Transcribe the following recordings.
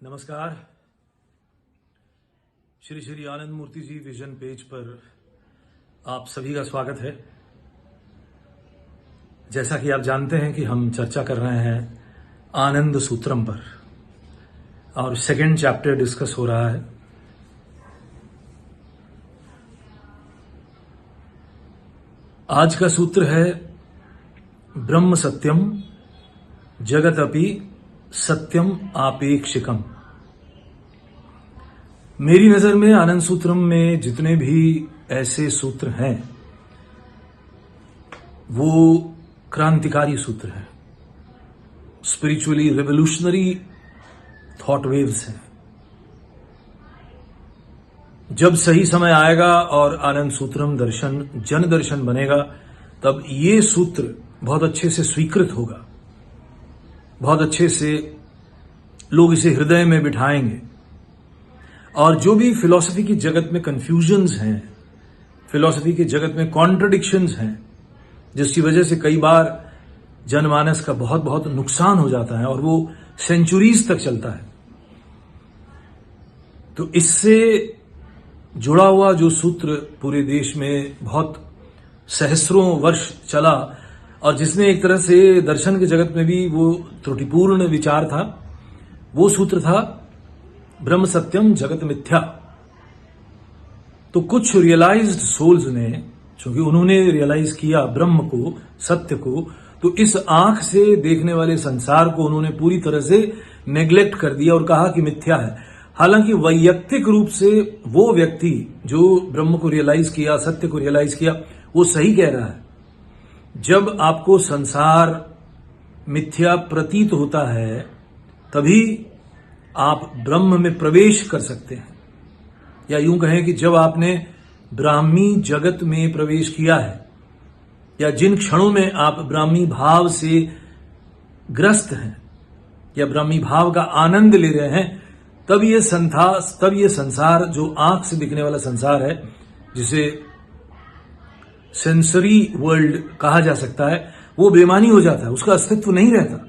नमस्कार। श्री श्री आनंद मूर्ति जी vision page पर आप सभी का स्वागत है। जैसा कि आप जानते हैं कि हम चर्चा कर रहे हैं आनंद सूत्रम पर और सेकंड चैप्टर डिस्कस हो रहा है। आज का सूत्र है ब्रह्म सत्यम जगत अपि सत्यम आपेक्षिकम। मेरी नजर में आनंद सूत्रम में जितने भी ऐसे सूत्र हैं वो क्रांतिकारी सूत्र हैं, स्पिरिचुअली रेवोल्यूशनरी थॉट वेव्स हैं। जब सही समय आएगा और आनंद सूत्रम दर्शन जन दर्शन बनेगा तब ये सूत्र बहुत अच्छे से स्वीकृत होगा, बहुत अच्छे से लोग इसे हृदय में बिठाएंगे। और जो भी फिलॉसफी की जगत में कंफ्यूजन्स हैं, फिलॉसफी के जगत में कॉन्ट्रडिक्शंस हैं, जिसकी वजह से कई बार जनमानस का बहुत बहुत नुकसान हो जाता है और वो सेंचुरीज तक चलता है, तो इससे जुड़ा हुआ जो सूत्र पूरे देश में बहुत सहस्रों वर्ष चला और जिसने एक तरह से दर्शन के जगत में भी वो त्रुटिपूर्ण विचार था, वो सूत्र था ब्रह्म सत्यम जगत मिथ्या। तो कुछ रियलाइज्ड सोल्स ने, चूंकि उन्होंने रियलाइज किया ब्रह्म को, सत्य को, तो इस आंख से देखने वाले संसार को उन्होंने पूरी तरह से नेग्लेक्ट कर दिया और कहा कि मिथ्या है। हालांकि वैयक्तिक रूप से वो व्यक्ति जो ब्रह्म को रियलाइज किया, सत्य को रियलाइज किया, वो सही कह रहा है। जब आपको संसार मिथ्या प्रतीत होता है तभी आप ब्रह्म में प्रवेश कर सकते हैं, या यूं कहें कि जब आपने ब्राह्मी जगत में प्रवेश किया है या जिन क्षणों में आप ब्राह्मी भाव से ग्रस्त हैं या ब्राह्मी भाव का आनंद ले रहे हैं, तब ये संसार जो आंख से दिखने वाला संसार है, जिसे सेंसरी वर्ल्ड कहा जा सकता है, वो बेमानी हो जाता है, उसका अस्तित्व नहीं रहता।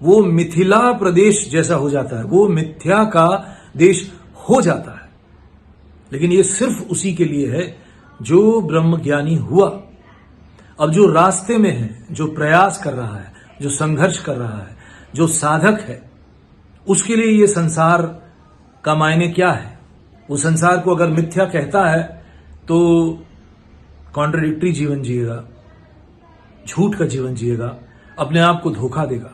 वो मिथिला प्रदेश जैसा हो जाता है, वो मिथ्या का देश हो जाता है। लेकिन ये सिर्फ उसी के लिए है जो ब्रह्म ज्ञानी हुआ। अब जो रास्ते में है, जो प्रयास कर रहा है, जो संघर्ष कर रहा है, जो साधक है, उसके लिए ये संसार का मायने क्या है? वो संसार को अगर मिथ्या कहता है तो कॉन्ट्रडिक्टरी जीवन जिएगा, झूठ का जीवन जिएगा, अपने आप को धोखा देगा।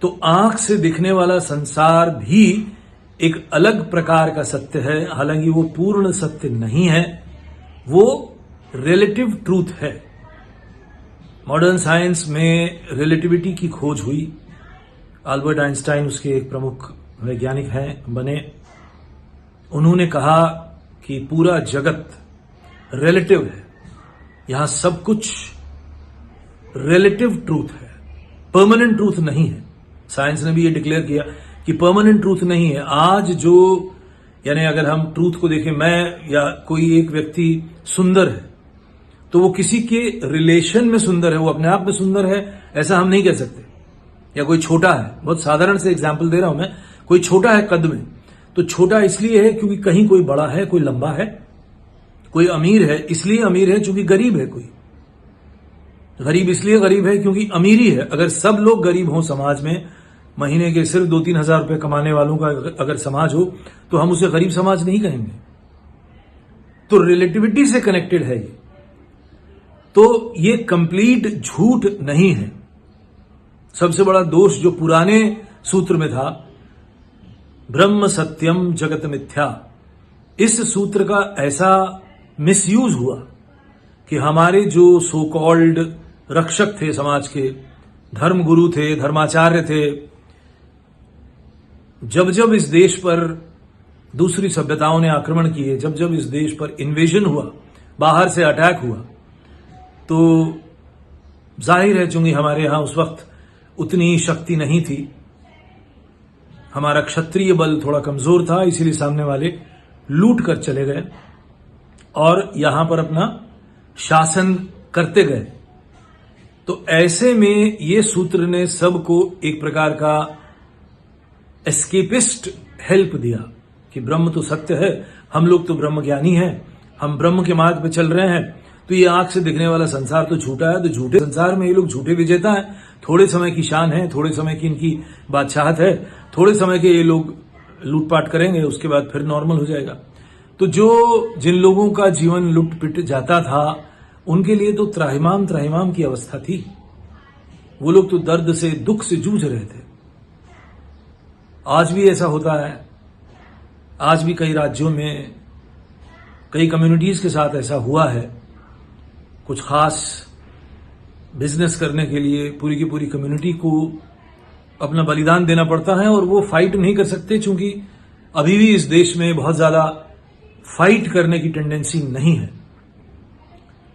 तो आंख से दिखने वाला संसार भी एक अलग प्रकार का सत्य है, हालांकि वो पूर्ण सत्य नहीं है, वो रिलेटिव ट्रूथ है। मॉडर्न साइंस में रिलेटिविटी की खोज हुई। अल्बर्ट आइंस्टाइन उसके एक प्रमुख वैज्ञानिक हैं बने। उन्होंने कहा कि पूरा जगत रिलेटिव है, यहां सब कुछ रिलेटिव ट्रूथ है, परमानेंट ट्रूथ नहीं है। साइंस ने भी ये डिक्लेयर किया कि परमानेंट ट्रूथ नहीं है। आज जो, यानी अगर हम ट्रूथ को देखें, मैं या कोई एक व्यक्ति सुंदर है तो वो किसी के रिलेशन में सुंदर है, वो अपने आप में सुंदर है, ऐसा हम नहीं कह सकते। या कोई छोटा है, बहुत साधारण से एग्जाम्पल दे रहा हूं मैं, कोई छोटा है कद में, तो छोटा इसलिए है क्योंकि कहीं कोई बड़ा है, कोई लंबा है। कोई अमीर है इसलिए अमीर है क्योंकि गरीब है, कोई गरीब इसलिए गरीब है क्योंकि अमीरी है। अगर सब लोग गरीब हों समाज में, महीने के सिर्फ 2-3 हजार रुपए कमाने वालों का अगर समाज हो, तो हम उसे गरीब समाज नहीं कहेंगे। तो रिलेटिविटी से कनेक्टेड है ये। तो ये कंप्लीट झूठ नहीं है। सबसे बड़ा दोष जो पुराने सूत्र में था, ब्रह्म सत्यम जगत मिथ्या, इस सूत्र का ऐसा मिसयूज हुआ कि हमारे जो सो कॉल्ड रक्षक थे समाज के, धर्म गुरु थे, धर्माचार्य थे, जब जब इस देश पर दूसरी सभ्यताओं ने आक्रमण किए, जब जब इस देश पर इन्वेजन हुआ, बाहर से अटैक हुआ, तो जाहिर है चूंकि हमारे यहां उस वक्त उतनी शक्ति नहीं थी, हमारा क्षत्रिय बल थोड़ा कमजोर था, इसीलिए सामने वाले लूट कर चले गए और यहां पर अपना शासन करते गए। तो ऐसे में ये सूत्र ने सबको एक प्रकार का एस्केपिस्ट हेल्प दिया कि ब्रह्म तो सत्य है, हम लोग तो ब्रह्म ज्ञानी हैं, हम ब्रह्म के मार्ग पे चल रहे हैं, तो ये आंख से दिखने वाला संसार तो झूठा है, तो झूठे संसार में ये लोग झूठे विजेता हैं, थोड़े समय की शान है, थोड़े समय की इनकी बादशाहत है, थोड़े समय के ये लोग लूटपाट करेंगे, उसके बाद फिर नॉर्मल हो जाएगा। तो जिन लोगों का जीवन लुट पिट जाता था उनके लिए तो त्राहिमाम की अवस्था थी। वो लोग तो दर्द से, दुख से जूझ रहे थे। आज भी ऐसा होता है, आज भी कई राज्यों में, कई कम्युनिटीज के साथ ऐसा हुआ है। कुछ खास बिजनेस करने के लिए पूरी की पूरी कम्युनिटी को अपना बलिदान देना पड़ता है और वो फाइट नहीं कर सकते, क्योंकि अभी भी इस देश में बहुत ज्यादा फाइट करने की टेंडेंसी नहीं है।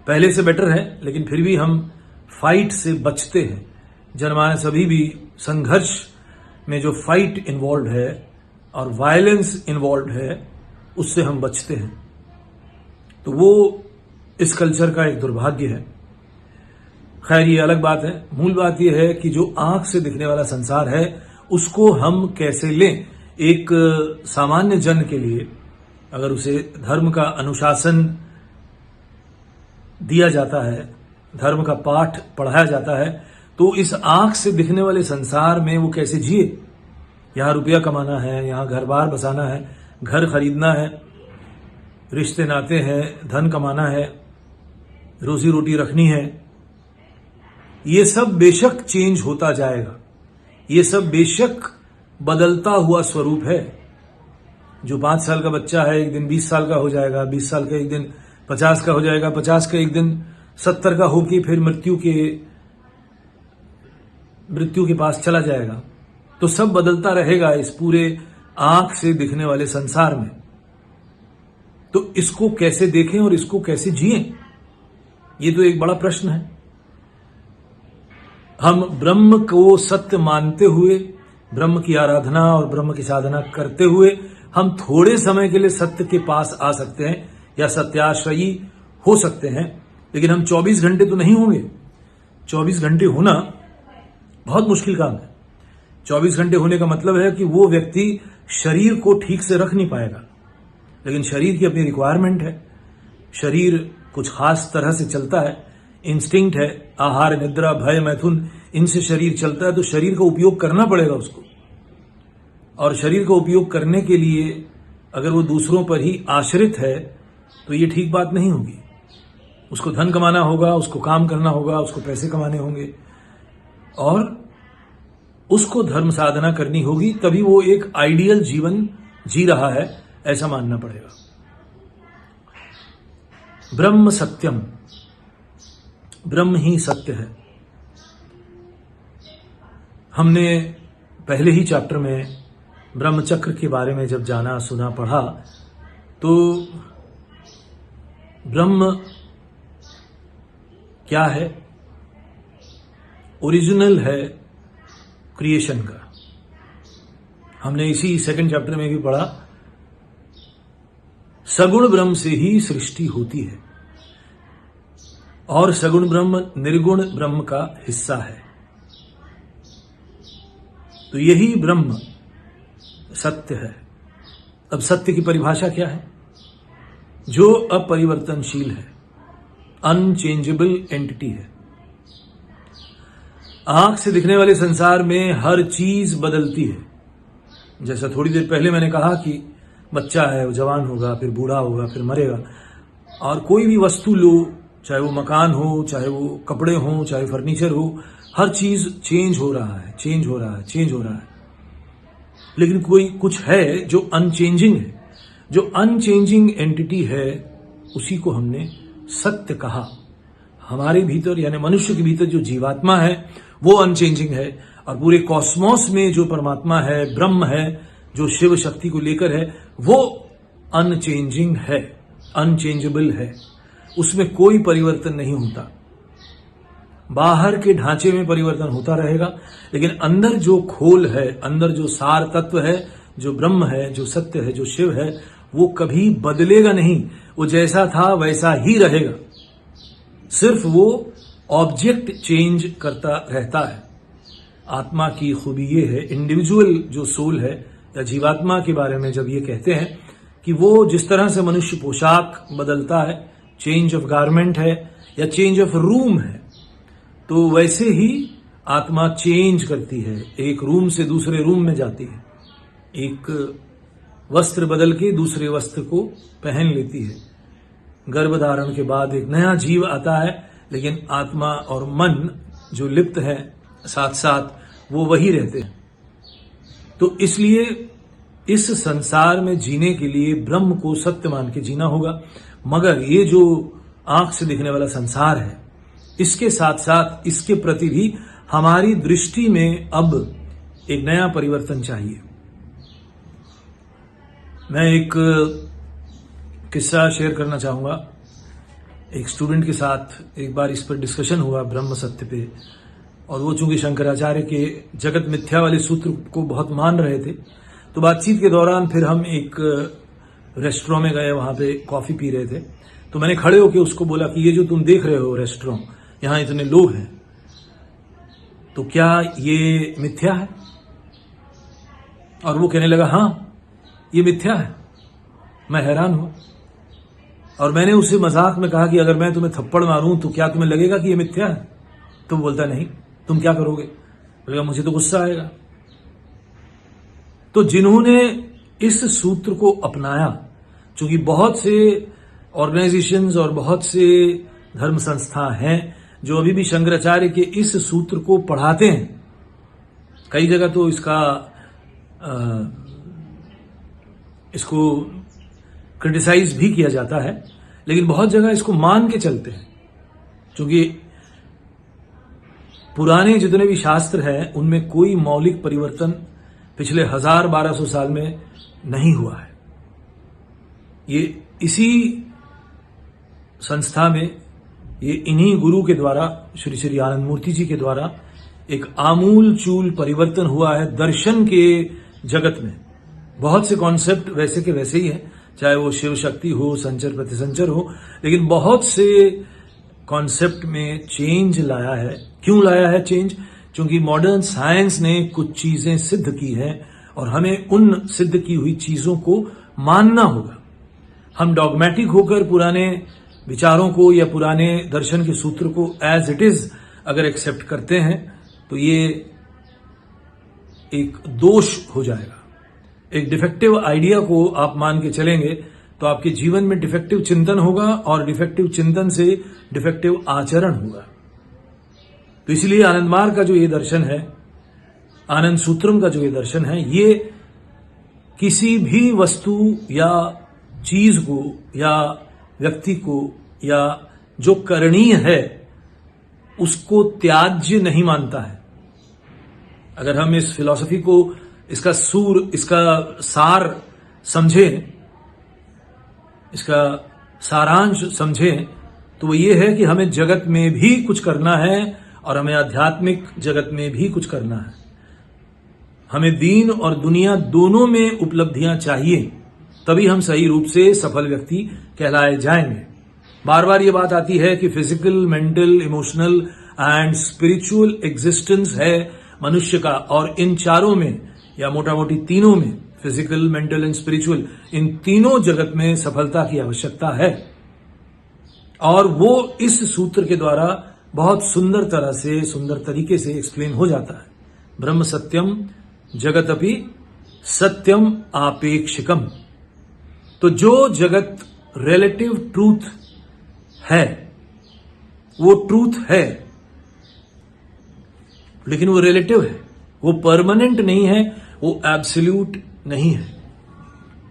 पहले से बेटर है, लेकिन फिर भी हम फाइट से बचते हैं। जनमानस अभी भी संघर्ष में जो फाइट इन्वॉल्व है और वायलेंस इन्वॉल्व है, उससे हम बचते हैं। तो वो इस कल्चर का एक दुर्भाग्य है। खैर, ये अलग बात है। मूल बात यह है कि जो आंख से दिखने वाला संसार है उसको हम कैसे लें। एक सामान्य जन के लिए अगर उसे धर्म का अनुशासन दिया जाता है, धर्म का पाठ पढ़ाया जाता है, तो इस आंख से दिखने वाले संसार में वो कैसे जिए। यहां रुपया कमाना है, यहां घर बार बसाना है, घर खरीदना है, रिश्ते नाते हैं, धन कमाना है, रोजी रोटी रखनी है। ये सब बेशक चेंज होता जाएगा, ये सब बेशक बदलता हुआ स्वरूप है। जो 5 साल का बच्चा है एक दिन 20 साल का हो जाएगा, 20 साल का एक दिन 50 का हो जाएगा, 50 का एक दिन 70 का होके फिर मृत्यु के पास चला जाएगा। तो सब बदलता रहेगा इस पूरे आंख से दिखने वाले संसार में। तो इसको कैसे देखें और इसको कैसे जिएं, ये तो एक बड़ा प्रश्न है। हम ब्रह्म को सत्य मानते हुए, ब्रह्म की आराधना और ब्रह्म की साधना करते हुए हम थोड़े समय के लिए सत्य के पास आ सकते हैं या सत्याश्रयी हो सकते हैं, लेकिन हम 24 घंटे तो नहीं होंगे। 24 घंटे होना बहुत मुश्किल काम है। 24 घंटे होने का मतलब है कि वो व्यक्ति शरीर को ठीक से रख नहीं पाएगा, लेकिन शरीर की अपनी रिक्वायरमेंट है। शरीर कुछ खास तरह से चलता है, इंस्टिंक्ट है, आहार, निद्रा, भय, मैथुन, इनसे शरीर चलता है। तो शरीर का उपयोग करना पड़ेगा उसको, और शरीर का उपयोग करने के लिए अगर वो दूसरों पर ही आश्रित है तो ये ठीक बात नहीं होगी। उसको धन कमाना होगा, उसको काम करना होगा, उसको पैसे कमाने होंगे और उसको धर्म साधना करनी होगी, तभी वो एक आइडियल जीवन जी रहा है, ऐसा मानना पड़ेगा। ब्रह्म सत्यम, ब्रह्म ही सत्य है। हमने पहले ही चैप्टर में ब्रह्मचक्र के बारे में जब जाना, सुना, पढ़ा, तो ब्रह्म क्या है? ओरिजिनल है क्रिएशन का। हमने इसी सेकंड चैप्टर में भी पढ़ा, सगुण ब्रह्म से ही सृष्टि होती है और सगुण ब्रह्म निर्गुण ब्रह्म का हिस्सा है। तो यही ब्रह्म सत्य है। अब सत्य की परिभाषा क्या है? जो अपरिवर्तनशील है, अनचेंजेबल एंटिटी है। आंख से दिखने वाले संसार में हर चीज बदलती है। जैसा थोड़ी देर पहले मैंने कहा कि बच्चा है, वो जवान होगा, फिर बूढ़ा होगा, फिर मरेगा। और कोई भी वस्तु लो, चाहे वो मकान हो, चाहे वो कपड़े हो, चाहे फर्नीचर हो, हर चीज चेंज हो रहा है, चेंज हो रहा है, चेंज हो रहा है। लेकिन कोई कुछ है जो अनचेंजिंग है। जो अनचेंजिंग एंटिटी है उसी को हमने सत्य कहा। हमारे भीतर यानी मनुष्य के भीतर जो जीवात्मा है वो अनचेंजिंग है, और पूरे कॉस्मोस में जो परमात्मा है, ब्रह्म है, जो शिव शक्ति को लेकर है, वो अनचेंजिंग है, अनचेंजेबल है। उसमें कोई परिवर्तन नहीं होता। बाहर के ढांचे में परिवर्तन होता रहेगा, लेकिन अंदर जो खोल है, अंदर जो सार तत्व है, जो ब्रह्म है, जो सत्य है, जो शिव है, वो कभी बदलेगा नहीं। वो जैसा था वैसा ही रहेगा। सिर्फ वो ऑब्जेक्ट चेंज करता रहता है। आत्मा की खूबी ये है, इंडिविजुअल जो सोल है या जीवात्मा के बारे में जब ये कहते हैं कि वो जिस तरह से मनुष्य पोशाक बदलता है, चेंज ऑफ गारमेंट है या चेंज ऑफ रूम है, तो वैसे ही आत्मा चेंज करती है, एक रूम से दूसरे रूम में जाती है, एक वस्त्र बदल के दूसरे वस्त्र को पहन लेती है। गर्भ धारण के बाद एक नया जीव आता है, लेकिन आत्मा और मन जो लिप्त है साथ साथ वो वही रहते हैं। तो इसलिए इस संसार में जीने के लिए ब्रह्म को सत्य मान के जीना होगा। मगर ये जो आंख से दिखने वाला संसार है, इसके साथ साथ इसके प्रति भी हमारी दृष्टि में अब एक नया परिवर्तन चाहिए। मैं एक किस्सा शेयर करना चाहूंगा। एक स्टूडेंट के साथ एक बार इस पर डिस्कशन हुआ ब्रह्म सत्य पे, और वो चूंकि शंकराचार्य के जगत मिथ्या वाले सूत्र को बहुत मान रहे थे, तो बातचीत के दौरान फिर हम एक रेस्टोरेंट में गए, वहां पे कॉफी पी रहे थे। तो मैंने खड़े होकर उसको बोला कि ये जो तुम देख रहे हो रेस्टोरेंट, यहां इतने लोग हैं, तो क्या ये मिथ्या है? और वो कहने लगा हाँ ये मिथ्या है। मैं हैरान हुआ और मैंने उसे मजाक में कहा कि अगर मैं तुम्हें थप्पड़ मारूं तो क्या तुम्हें लगेगा कि ये मिथ्या है? तो बोलता नहीं, तुम क्या करोगे? बोलेगा मुझे तो गुस्सा आएगा। तो जिन्होंने इस सूत्र को अपनाया, चूंकि बहुत से ऑर्गेनाइजेशंस और बहुत से धर्म संस्था हैं जो अभी भी शंकराचार्य के इस सूत्र को पढ़ाते हैं। कई जगह तो इसको क्रिटिसाइज भी किया जाता है, लेकिन बहुत जगह इसको मान के चलते हैं, क्योंकि पुराने जितने भी शास्त्र हैं उनमें कोई मौलिक परिवर्तन पिछले 1000-1200 साल में नहीं हुआ है। ये इसी संस्था में, ये इन्हीं गुरु के द्वारा, श्री श्री आनंद मूर्ति जी के द्वारा एक आमूल चूल परिवर्तन हुआ है दर्शन के जगत में। बहुत से कॉन्सेप्ट वैसे के वैसे ही हैं, चाहे वो शिव शक्ति हो, संचर प्रतिसंचर हो, लेकिन बहुत से कॉन्सेप्ट में चेंज लाया है। क्यों लाया है चेंज? क्योंकि मॉडर्न साइंस ने कुछ चीजें सिद्ध की हैं और हमें उन सिद्ध की हुई चीजों को मानना होगा। हम डॉगमेटिक होकर पुराने विचारों को या पुराने दर्शन के सूत्र को एज इट इज अगर एक्सेप्ट करते हैं तो ये एक दोष हो जाएगा। एक डिफेक्टिव आइडिया को आप मान के चलेंगे तो आपके जीवन में डिफेक्टिव चिंतन होगा और डिफेक्टिव चिंतन से डिफेक्टिव आचरण होगा। तो इसलिए आनंद मार्ग का जो ये दर्शन है, आनंद सूत्रम का जो ये दर्शन है, ये किसी भी वस्तु या चीज को या व्यक्ति को या जो करणीय है उसको त्याज्य नहीं मानता है। अगर हम इस फिलॉसफी को, इसका सार समझें, इसका सारांश समझें, तो वो ये है कि हमें जगत में भी कुछ करना है और हमें आध्यात्मिक जगत में भी कुछ करना है। हमें दीन और दुनिया दोनों में उपलब्धियां चाहिए, तभी हम सही रूप से सफल व्यक्ति कहलाए जाएंगे। बार बार ये बात आती है कि physical, mental, emotional and spiritual existence है मनुष्य का, और इन चारों में या मोटा मोटी तीनों में, फिजिकल, मेंटल एंड स्पिरिचुअल, इन तीनों जगत में सफलता की आवश्यकता है। और वो इस सूत्र के द्वारा बहुत सुंदर तरह से, सुंदर तरीके से एक्सप्लेन हो जाता है। ब्रह्म सत्यम जगतपि सत्यम आपेक्षिकम। तो जो जगत रिलेटिव ट्रूथ है वो ट्रूथ है, लेकिन वो रिलेटिव है, वो परमानेंट नहीं है, वो एब्सोल्यूट नहीं है।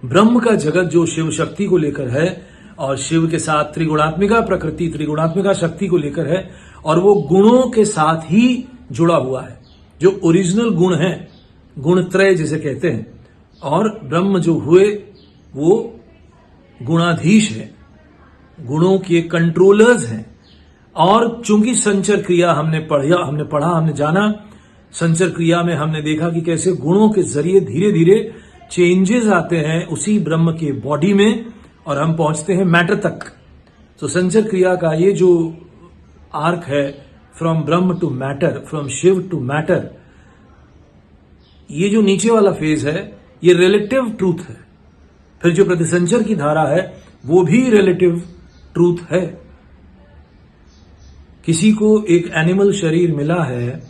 ब्रह्म का जगत जो शिव शक्ति को लेकर है और शिव के साथ त्रिगुणात्मिका प्रकृति, त्रिगुणात्मिका शक्ति को लेकर है, और वो गुणों के साथ ही जुड़ा हुआ है। जो ओरिजिनल गुण है, गुणत्रय जिसे कहते हैं, और ब्रह्म जो हुए वो गुणाधीश है, गुणों के कंट्रोलर्स हैं। और चूंकि संचर क्रिया हमने जाना, संचर क्रिया में हमने देखा कि कैसे गुणों के जरिए धीरे धीरे चेंजेस आते हैं उसी ब्रह्म के बॉडी में, और हम पहुंचते हैं मैटर तक। तो संचर क्रिया का ये जो आर्क है from Brahm to matter, from Shiva to matter, ये जो नीचे वाला फेज है ये रिलेटिव ट्रूथ है। फिर जो प्रतिसंचर की धारा है वो भी रिलेटिव ट्रूथ है। किसी को एक एनिमल शरीर मिला है,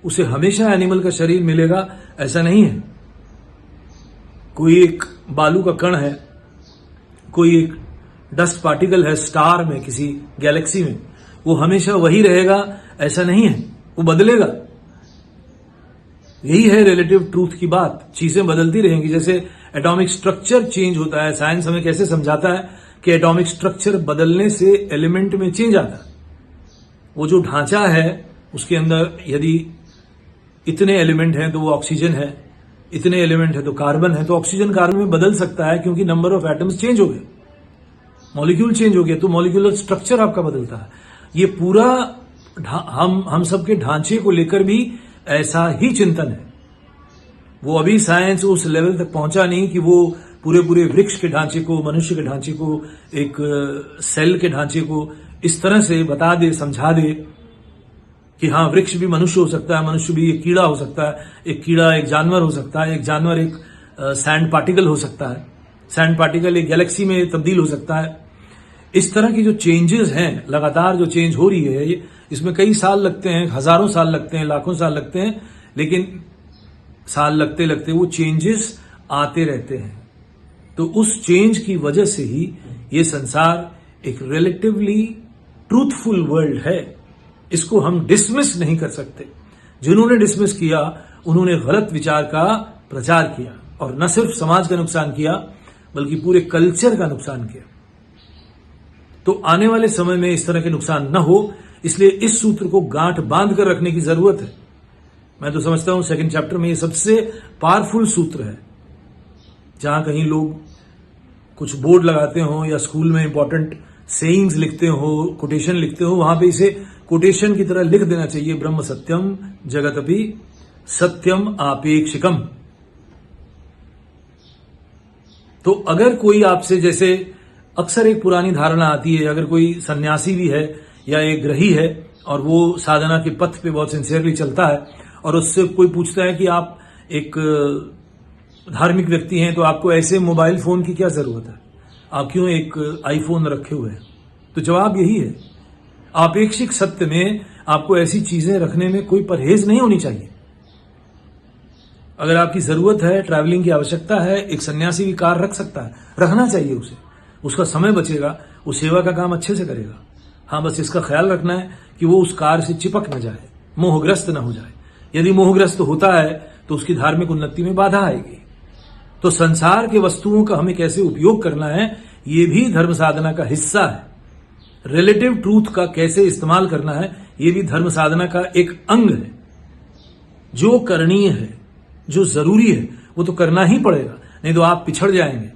उसे हमेशा एनिमल का शरीर मिलेगा ऐसा नहीं है। कोई एक बालू का कण है, कोई एक डस्ट पार्टिकल है स्टार में, किसी गैलेक्सी में, वो हमेशा वही रहेगा ऐसा नहीं है, वो बदलेगा। यही है रिलेटिव ट्रूथ की बात। चीजें बदलती रहेंगी। जैसे एटॉमिक स्ट्रक्चर चेंज होता है, साइंस हमें कैसे समझाता है कि एटॉमिक स्ट्रक्चर बदलने से एलिमेंट में चेंज आता है। वो जो ढांचा है उसके अंदर यदि इतने एलिमेंट हैं तो वो ऑक्सीजन है, इतने एलिमेंट है तो कार्बन है, तो ऑक्सीजन कार्बन में बदल सकता है क्योंकि नंबर ऑफ एटम्स चेंज हो गए, मॉलिक्यूल चेंज हो गया, तो मॉलिक्यूलर स्ट्रक्चर आपका बदलता है। ये पूरा हम सबके ढांचे को लेकर भी ऐसा ही चिंतन है। वो अभी साइंस उस लेवल तक पहुंचा नहीं कि वो पूरे वृक्ष के ढांचे को, मनुष्य के ढांचे को, एक सेल के ढांचे को इस तरह से बता दे, समझा दे कि हाँ वृक्ष भी मनुष्य हो सकता है, मनुष्य भी एक कीड़ा हो सकता है, एक कीड़ा एक जानवर हो सकता है, एक जानवर एक सैंड पार्टिकल हो सकता है, सैंड पार्टिकल एक गैलेक्सी में तब्दील हो सकता है। इस तरह की जो चेंजेस हैं, लगातार जो चेंज हो रही है, इसमें कई साल लगते हैं, हजारों साल लगते हैं, लाखों साल लगते हैं, लेकिन साल लगते लगते वो चेंजेस आते रहते हैं। तो उस चेंज की वजह से ही ये संसार एक रिलेटिवली ट्रूथफुल वर्ल्ड है। इसको हम डिसमिस नहीं कर सकते। जिन्होंने डिसमिस किया उन्होंने गलत विचार का प्रचार किया और न सिर्फ समाज का नुकसान किया बल्कि पूरे कल्चर का नुकसान किया। तो आने वाले समय में इस तरह के नुकसान न हो, इसलिए इस सूत्र को गांठ बांध कर रखने की जरूरत है। मैं तो समझता हूं सेकंड चैप्टर में ये सबसे पावरफुल सूत्र है। जहां कहीं लोग कुछ बोर्ड लगाते हो या स्कूल में इंपॉर्टेंट सेइंग्स लिखते हो, कोटेशन लिखते हो, वहां पे इसे कोटेशन की तरह लिख देना चाहिए, ब्रह्म सत्यम जगतपि सत्यम आपेक्षिकम। तो अगर कोई आपसे, जैसे अक्सर एक पुरानी धारणा आती है, अगर कोई सन्यासी भी है या एक ग्रही है और वो साधना के पथ पे बहुत सिंसियरली चलता है और उससे कोई पूछता है कि आप एक धार्मिक व्यक्ति हैं तो आपको ऐसे मोबाइल फोन की क्या जरूरत है, आप क्यों एक आईफोन रखे हुए हैं? तो जवाब यही है, आपेक्षिक सत्य में आपको ऐसी चीजें रखने में कोई परहेज नहीं होनी चाहिए। अगर आपकी जरूरत है, ट्रैवलिंग की आवश्यकता है, एक सन्यासी भी कार रख सकता है, रखना चाहिए उसे, उसका समय बचेगा, वो सेवा का काम अच्छे से करेगा। हाँ, बस इसका ख्याल रखना है कि वो उस कार से चिपक न जाए, मोहग्रस्त न हो जाए। यदि मोहग्रस्त होता है तो उसकी धार्मिक उन्नति में बाधा आएगी। तो संसार के वस्तुओं का हमें कैसे उपयोग करना है, ये भी धर्म साधना का हिस्सा है। रिलेटिव ट्रूथ का कैसे इस्तेमाल करना है, ये भी धर्म साधना का एक अंग है। जो करणीय है, जो जरूरी है, वो तो करना ही पड़ेगा, नहीं तो आप पिछड़ जाएंगे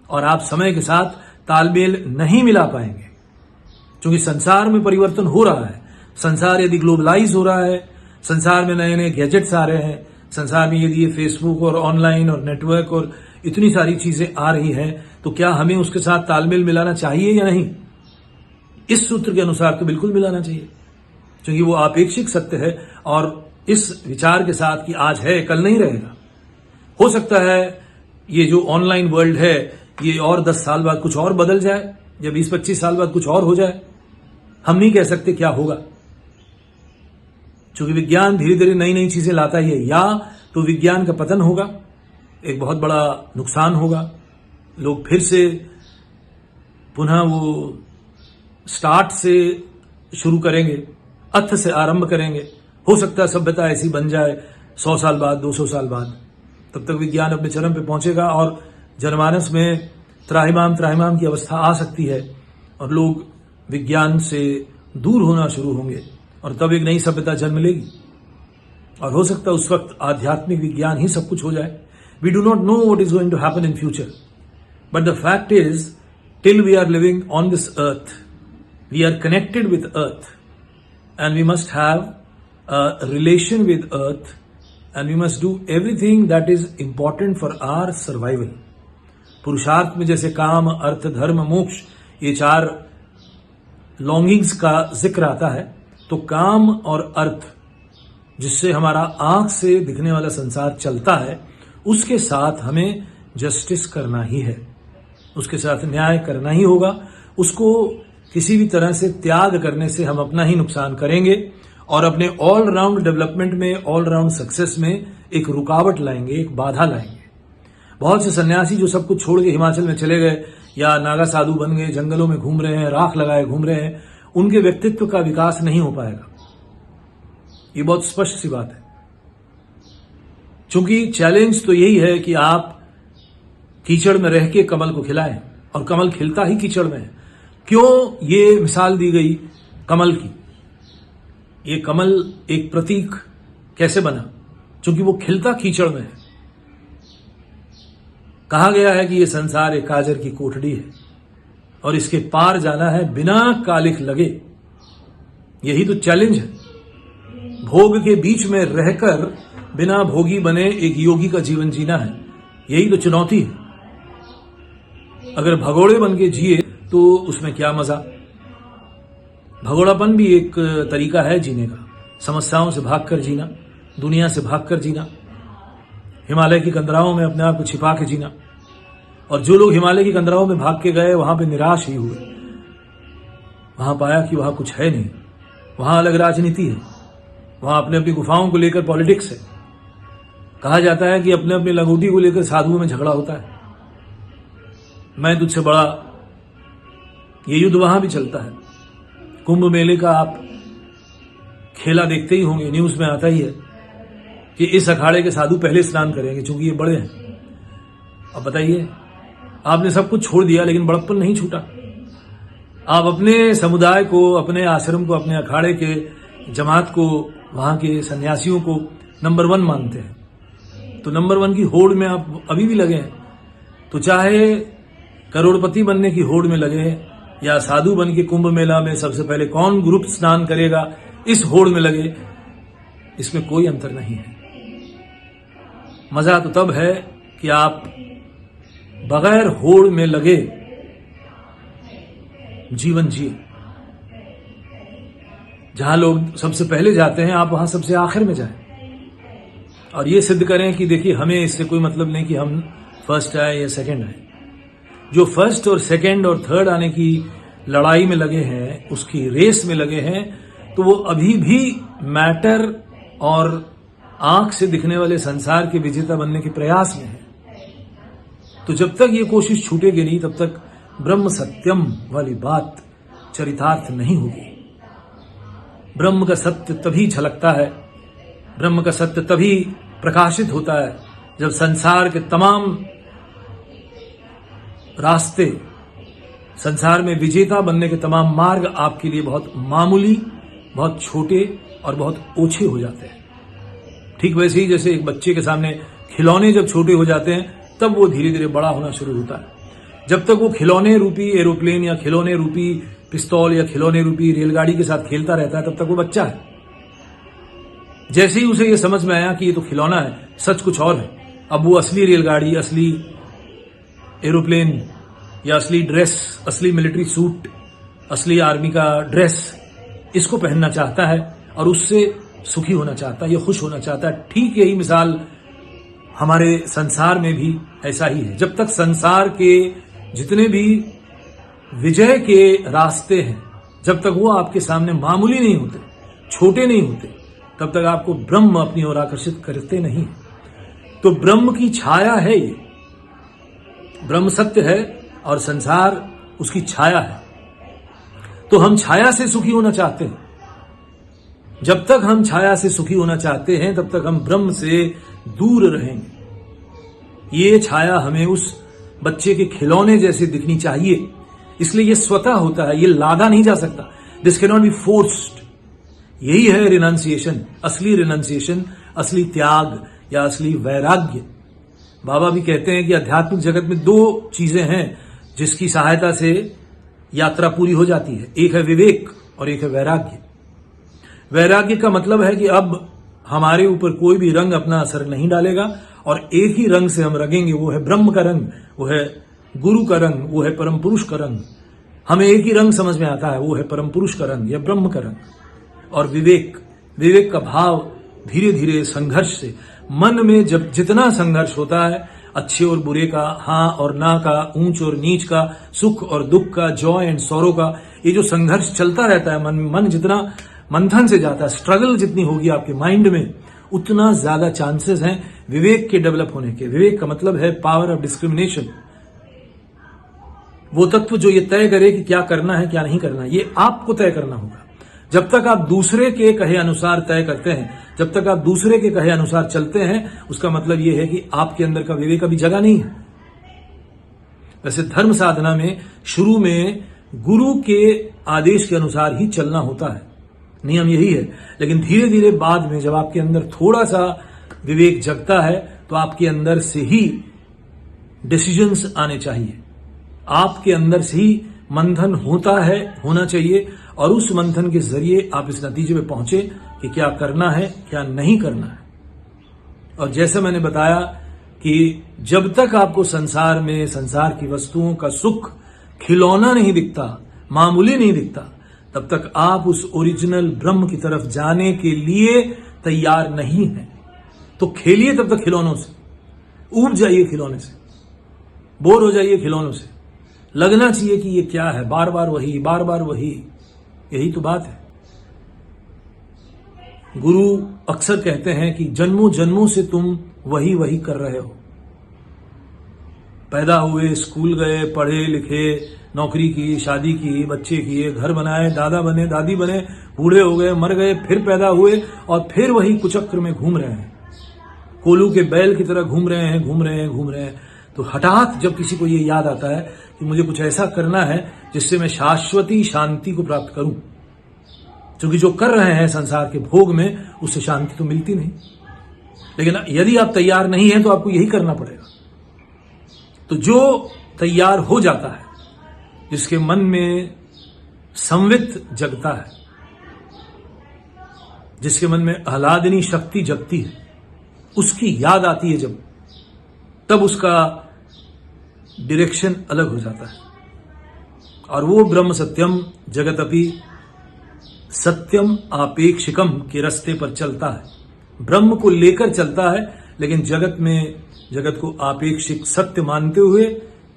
और आप समय के साथ तालमेल नहीं मिला पाएंगे। क्योंकि संसार में परिवर्तन हो रहा है। संसार यदि ग्लोबलाइज हो रहा है, संसार में नए नए गैजेट्स आ रहे हैं, संसार में यदि ये फेसबुक और ऑनलाइन और नेटवर्क और इतनी सारी चीजें आ रही हैं, तो क्या हमें उसके साथ तालमेल मिलाना चाहिए या नहीं? इस सूत्र के अनुसार तो बिल्कुल मिलाना चाहिए, क्योंकि वो आपेक्षिक सत्य है और इस विचार के साथ कि आज है कल नहीं रहेगा। हो सकता है ये जो ऑनलाइन वर्ल्ड है ये और 10 साल बाद कुछ और बदल जाए, या 20-25 साल बाद कुछ और हो जाए। हम नहीं कह सकते क्या होगा, क्योंकि विज्ञान धीरे धीरे नई नई चीजें लाता ही है। या तो विज्ञान का पतन होगा, एक बहुत बड़ा नुकसान होगा, लोग फिर से पुनः वो स्टार्ट से शुरू करेंगे, अर्थ से आरंभ करेंगे। हो सकता है सभ्यता ऐसी बन जाए 100 साल बाद, 200 साल बाद, तब तक विज्ञान अपने चरम पे पहुंचेगा और जनमानस में त्राहिमाम की अवस्था आ सकती है और लोग विज्ञान से दूर होना शुरू होंगे और तब एक नई सभ्यता जन्म लेगी। और हो सकता है उस वक्त आध्यात्मिक विज्ञान ही सब कुछ हो जाए। We do not know what is going to happen in future, but the fact is till we are living on this earth, we are connected with earth and we must have a relation with earth and we must do everything that is important for our survival. पुरुषार्थ में जैसे काम, अर्थ, धर्म, मोक्ष, ये 4 longings का जिक्र आता है, तो काम और अर्थ, जिससे हमारा आंख से दिखने वाला संसार चलता है, उसके साथ हमें जस्टिस करना ही है, उसके साथ न्याय करना ही होगा। उसको किसी भी तरह से त्याग करने से हम अपना ही नुकसान करेंगे और अपने ऑल राउंड डेवलपमेंट में, ऑल राउंड सक्सेस में एक रुकावट लाएंगे, एक बाधा लाएंगे। बहुत से सन्यासी जो सब कुछ छोड़ के हिमाचल में चले गए या नागा साधु बन गए, जंगलों में घूम रहे हैं, राख लगाए घूम रहे हैं, उनके व्यक्तित्व का विकास नहीं हो पाएगा। ये बहुत स्पष्ट सी बात है। क्योंकि चैलेंज तो यही है कि आप कीचड़ में रह के कमल को खिलाएं, और कमल खिलता ही कीचड़ में है। क्यों ये मिसाल दी गई कमल की? ये कमल एक प्रतीक कैसे बना? क्योंकि वो खिलता कीचड़ में है। कहा गया है कि ये संसार एक काजर की कोठड़ी है और इसके पार जाना है बिना कालिख लगे। यही तो चैलेंज है। भोग के बीच में रहकर बिना भोगी बने एक योगी का जीवन जीना है, यही तो चुनौती है। अगर भगोड़े बन के जिए तो उसमें क्या मजा। भगोड़ापन भी एक तरीका है जीने का, समस्याओं से भागकर जीना, दुनिया से भागकर जीना, हिमालय की कंदराओं में अपने आप को छिपा के जीना। और जो लोग हिमालय की कंदराओं में भाग के गए वहां पे निराश ही हुए। वहां पाया कि वहां कुछ है नहीं, वहां अलग राजनीति है, वहां अपने अपनी गुफाओं को लेकर पॉलिटिक्स है। कहा जाता है कि अपने अपने लंगोटी को लेकर साधुओं में झगड़ा होता है, मैं तुझसे बड़ा। ये युद्ध वहां भी चलता है। कुंभ मेले का आप खेला देखते ही होंगे, न्यूज में आता ही है कि इस अखाड़े के साधु पहले स्नान करेंगे क्योंकि ये बड़े हैं। अब बताइए, आपने सब कुछ छोड़ दिया लेकिन बड़प्पन नहीं छूटा। आप अपने समुदाय को, अपने आश्रम को, अपने अखाड़े के जमात को, वहां के सन्यासियों को नंबर 1 मानते हैं। तो नंबर 1 की होड़ में आप अभी भी लगे हैं। तो चाहे करोड़पति बनने की होड़ में लगे या साधु बन के कुंभ मेला में सबसे पहले कौन ग्रुप स्नान करेगा इस होड़ में लगे, इसमें कोई अंतर नहीं है। मजा तो तब है कि आप बगैर होड़ में लगे जीवन जिए। जहां लोग सबसे पहले जाते हैं, आप वहां सबसे आखिर में जाएं और ये सिद्ध करें कि देखिए, हमें इससे कोई मतलब नहीं कि हम फर्स्ट आए या सेकंड आए। जो फर्स्ट और सेकंड और थर्ड आने की लड़ाई में लगे हैं, उसकी रेस में लगे हैं, तो वो अभी भी मैटर और आंख से दिखने वाले संसार के विजेता बनने के प्रयास में है। तो जब तक ये कोशिश छूटेगी नहीं, तब तक ब्रह्म सत्यम वाली बात चरितार्थ नहीं होगी। ब्रह्म का सत्य तभी झलकता है, ब्रह्म का सत्य तभी प्रकाशित होता है जब संसार के तमाम रास्ते, संसार में विजेता बनने के तमाम मार्ग आपके लिए बहुत मामूली, बहुत छोटे और बहुत ओछे हो जाते हैं। ठीक वैसे ही जैसे एक बच्चे के सामने खिलौने जब छोटे हो जाते हैं, तब वो धीरे धीरे बड़ा होना शुरू होता है। जब तक वो खिलौने रूपी एरोप्लेन या खिलौने रूपी पिस्तौल या खिलौने रूपी रेलगाड़ी के साथ खेलता रहता है, तब तक वो बच्चा है। जैसे ही उसे ये समझ में आया कि ये तो खिलौना है, सच कुछ और है, अब वो असली रेलगाड़ी, असली एरोप्लेन या असली ड्रेस, असली मिलिट्री सूट, असली आर्मी का ड्रेस, इसको पहनना चाहता है और उससे सुखी होना चाहता है या खुश होना चाहता है। ठीक यही मिसाल हमारे संसार में भी ऐसा ही है। जब तक संसार के जितने भी विजय के रास्ते हैं, जब तक वो आपके सामने मामूली नहीं होते, छोटे नहीं होते, तब तक आपको ब्रह्म अपनी ओर आकर्षित करते नहीं। तो ब्रह्म की छाया है ये, ब्रह्म सत्य है और संसार उसकी छाया है। तो हम छाया से सुखी होना चाहते हैं। जब तक हम छाया से सुखी होना चाहते हैं, तब तक हम ब्रह्म से दूर रहेंगे। ये छाया हमें उस बच्चे के खिलौने जैसे दिखनी चाहिए, इसलिए ये स्वतः होता है, ये लादा नहीं जा सकता। This can not be forced. यही है रिनाउंसिएशन, असली रिनाउंसिएशन, असली त्याग या असली वैराग्य। बाबा भी कहते हैं कि आध्यात्मिक जगत में 2 चीजें हैं जिसकी सहायता से यात्रा पूरी हो जाती है। एक है विवेक और एक है वैराग्य। वैराग्य का मतलब है कि अब हमारे ऊपर कोई भी रंग अपना असर नहीं डालेगा और एक ही रंग से हम रंगेंगे, वो है ब्रह्म का रंग, वो है गुरु का रंग, वो है परम पुरुष का रंग। हमें एक ही रंग समझ में आता है, वो है परम पुरुष का रंग या ब्रह्म का रंग। और विवेक, विवेक का भाव धीरे धीरे संघर्ष से, मन में जब जितना संघर्ष होता है, अच्छे और बुरे का, हाँ और ना का, ऊंच और नीच का, सुख और दुख का, जॉय एंड सौरो का, ये जो संघर्ष चलता रहता है, मन जितना मंथन से जाता है, स्ट्रगल जितनी होगी आपके माइंड में, उतना ज्यादा चांसेस हैं विवेक के डेवलप होने के। विवेक का मतलब है पावर ऑफ डिस्क्रिमिनेशन, वो तत्व जो ये तय करे कि क्या करना है क्या नहीं करना है, ये आपको तय करना होगा। जब तक आप दूसरे के कहे अनुसार तय करते हैं, जब तक आप दूसरे के कहे अनुसार चलते हैं, उसका मतलब यह है कि आपके अंदर का विवेक अभी जगा नहीं है। वैसे धर्म साधना में शुरू में गुरु के आदेश के अनुसार ही चलना होता है, नियम यही है। लेकिन धीरे धीरे बाद में जब आपके अंदर थोड़ा सा विवेक जगता है, तो आपके अंदर से ही डिसीजंस आने चाहिए, आपके अंदर से ही मंथन होना चाहिए, और उस मंथन के जरिए आप इस नतीजे में पहुंचे कि क्या करना है क्या नहीं करना है। और जैसे मैंने बताया कि जब तक आपको संसार में, संसार की वस्तुओं का सुख खिलौना नहीं दिखता, मामूली नहीं दिखता, तब तक आप उस ओरिजिनल ब्रह्म की तरफ जाने के लिए तैयार नहीं हैं। तो खेलिए तब तक खिलौनों से, ऊब जाइए खिलौने से, बोर हो जाइए खिलौनों से। लगना चाहिए कि ये क्या है, बार बार वही, बार बार वही, यही तो बात है। गुरु अक्सर कहते हैं कि जन्मों जन्मों से तुम वही वही कर रहे हो। पैदा हुए, स्कूल गए, पढ़े लिखे, नौकरी की, शादी की, बच्चे किए, घर बनाए, दादा बने, दादी बने, बूढ़े हो गए, मर गए, फिर पैदा हुए, और फिर वही कुचक्र में घूम रहे हैं, कोलू के बैल की तरह घूम रहे हैं। तो हठात जब किसी को ये याद आता है कि मुझे कुछ ऐसा करना है जिससे मैं शाश्वती शांति को प्राप्त करूं, क्योंकि जो कर रहे हैं संसार के भोग में, उससे शांति तो मिलती नहीं। लेकिन यदि आप तैयार नहीं हैं तो आपको यही करना पड़ेगा। तो जो तैयार हो जाता है, जिसके मन में संवित जगता है, जिसके मन में आह्लादनी शक्ति जगती है, उसकी याद आती है जब, तब उसका डायरेक्शन अलग हो जाता है। और वो ब्रह्म सत्यम जगतपि सत्यम आपेक्षिकम के रास्ते पर चलता है, ब्रह्म को लेकर चलता है, लेकिन जगत को आपेक्षिक सत्य मानते हुए,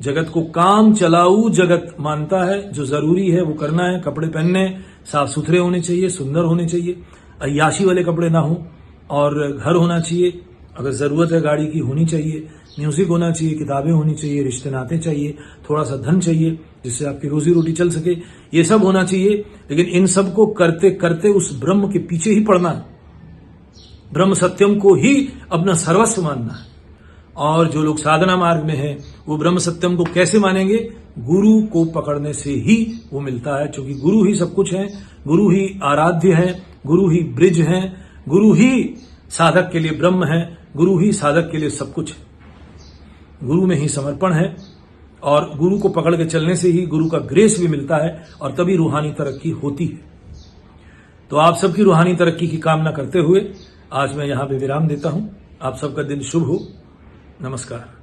जगत को काम चलाऊ जगत मानता है। जो जरूरी है वो करना है, कपड़े पहनने साफ सुथरे होने चाहिए, सुंदर होने चाहिए, अय्याशी वाले कपड़े ना हो, और घर होना चाहिए, अगर जरूरत है गाड़ी की होनी चाहिए, म्यूजिक होना चाहिए, किताबें होनी चाहिए, रिश्ते नाते चाहिए, थोड़ा सा धन चाहिए जिससे आपकी रोजी रोटी चल सके, ये सब होना चाहिए। लेकिन इन सब को करते करते उस ब्रह्म के पीछे ही पड़ना है, ब्रह्म सत्यम को ही अपना सर्वस्व मानना है। और जो लोग साधना मार्ग में हैं, वो ब्रह्म सत्यम को कैसे मानेंगे? गुरु को पकड़ने से ही वो मिलता है, क्योंकि गुरु ही सब कुछ है, गुरु ही आराध्य है, गुरु ही ब्रिज है, गुरु ही साधक के लिए ब्रह्म है, गुरु ही साधक के लिए सब कुछ है। गुरु में ही समर्पण है, और गुरु को पकड़ के चलने से ही गुरु का ग्रेस भी मिलता है, और तभी रूहानी तरक्की होती है। तो आप सबकी रूहानी तरक्की की कामना करते हुए आज मैं यहां पे विराम देता हूं। आप सबका दिन शुभ हो। नमस्कार।